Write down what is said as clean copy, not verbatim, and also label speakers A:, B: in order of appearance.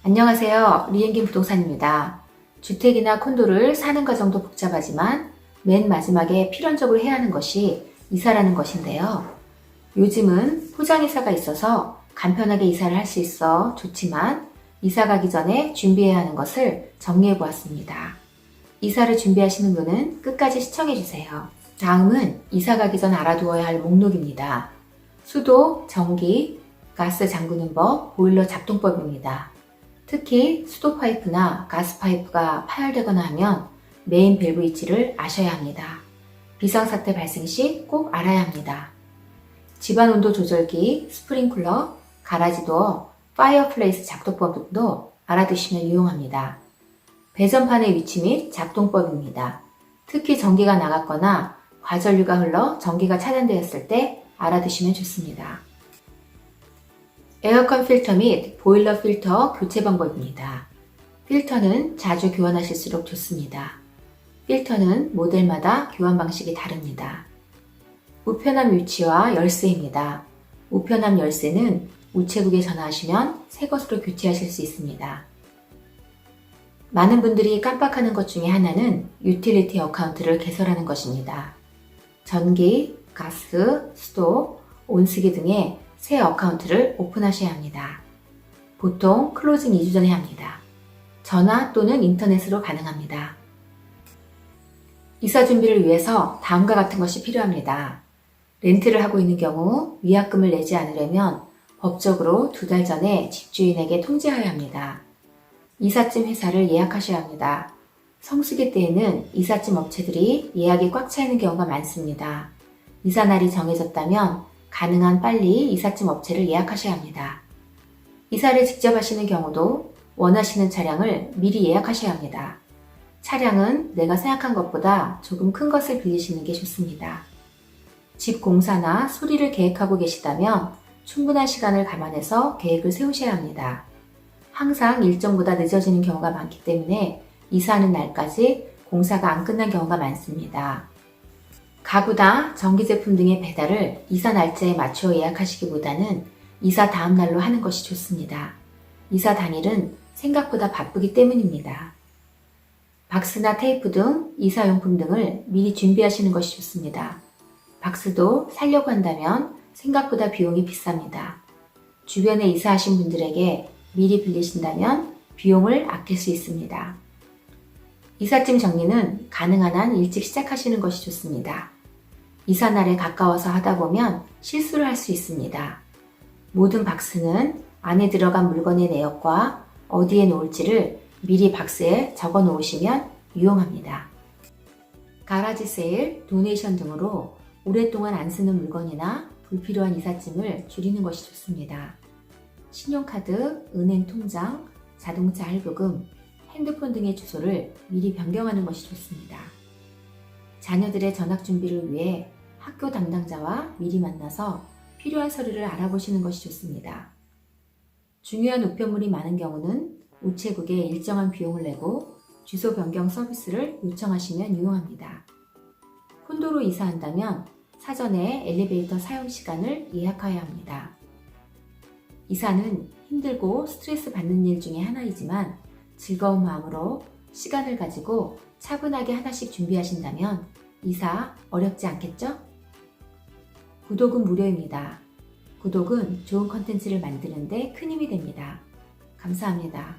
A: 안녕하세요. 리앤김 부동산입니다. 주택이나 콘도를 사는 과정도 복잡하지만 맨 마지막에 필연적으로 해야 하는 것이 이사라는 것인데요. 요즘은 포장이사가 있어서 간편하게 이사를 할 수 있어 좋지만 이사 가기 전에 준비해야 하는 것을 정리해 보았습니다. 이사를 준비하시는 분은 끝까지 시청해 주세요. 다음은 이사 가기 전 알아두어야 할 목록입니다. 수도, 전기, 가스 잠그는 법, 보일러 작동법입니다. 특히 수도 파이프나 가스 파이프가 파열되거나 하면 메인 밸브 위치를 아셔야 합니다. 비상사태 발생 시 꼭 알아야 합니다. 집안 온도 조절기, 스프링클러, 가라지 도어, 파이어플레이스 작동법 등도 알아두시면 유용합니다. 배전판의 위치 및 작동법입니다. 특히 전기가 나갔거나 과전류가 흘러 전기가 차단되었을 때 알아두시면 좋습니다. 에어컨 필터 및 보일러 필터 교체 방법입니다. 필터는 자주 교환하실수록 좋습니다. 필터는 모델마다 교환 방식이 다릅니다. 우편함 위치와 열쇠입니다. 우편함 열쇠는 우체국에 전화하시면 새 것으로 교체하실 수 있습니다. 많은 분들이 깜빡하는 것 중에 하나는 유틸리티 어카운트를 개설하는 것입니다. 전기, 가스, 수도, 온수기 등의 새 어카운트를 오픈하셔야 합니다. 보통 클로징 2주 전에 합니다. 전화 또는 인터넷으로 가능합니다. 이사 준비를 위해서 다음과 같은 것이 필요합니다. 렌트를 하고 있는 경우 위약금을 내지 않으려면 법적으로 2달 전에 집주인에게 통지하여야 합니다. 이삿짐 회사를 예약하셔야 합니다. 성수기 때에는 이삿짐 업체들이 예약이 꽉 차 있는 경우가 많습니다. 이사 날이 정해졌다면 가능한 빨리 이삿짐 업체를 예약하셔야 합니다. 이사를 직접 하시는 경우도 원하시는 차량을 미리 예약하셔야 합니다. 차량은 내가 생각한 것보다 조금 큰 것을 빌리시는 게 좋습니다. 집 공사나 수리를 계획하고 계시다면 충분한 시간을 감안해서 계획을 세우셔야 합니다. 항상 일정보다 늦어지는 경우가 많기 때문에 이사하는 날까지 공사가 안 끝난 경우가 많습니다. 가구나 전기제품 등의 배달을 이사 날짜에 맞춰 예약하시기보다는 이사 다음 날로 하는 것이 좋습니다. 이사 당일은 생각보다 바쁘기 때문입니다. 박스나 테이프 등 이사용품 등을 미리 준비하시는 것이 좋습니다. 박스도 사려고 한다면 생각보다 비용이 비쌉니다. 주변에 이사하신 분들에게 미리 빌리신다면 비용을 아낄 수 있습니다. 이삿짐 정리는 가능한 한 일찍 시작하시는 것이 좋습니다. 이사 날에 가까워서 하다 보면 실수를 할 수 있습니다. 모든 박스는 안에 들어간 물건의 내역과 어디에 놓을지를 미리 박스에 적어 놓으시면 유용합니다. 가라지 세일, 도네이션 등으로 오랫동안 안 쓰는 물건이나 불필요한 이삿짐을 줄이는 것이 좋습니다. 신용카드, 은행 통장, 자동차 할부금, 핸드폰 등의 주소를 미리 변경하는 것이 좋습니다. 자녀들의 전학 준비를 위해 학교 담당자와 미리 만나서 필요한 서류를 알아보시는 것이 좋습니다. 중요한 우편물이 많은 경우는 우체국에 일정한 비용을 내고 주소 변경 서비스를 요청하시면 유용합니다. 콘도로 이사한다면 사전에 엘리베이터 사용 시간을 예약해야 합니다. 이사는 힘들고 스트레스 받는 일 중에 하나이지만 즐거운 마음으로 시간을 가지고 차분하게 하나씩 준비하신다면 이사 어렵지 않겠죠? 구독은 무료입니다. 구독은 좋은 컨텐츠를 만드는 데 큰 힘이 됩니다. 감사합니다.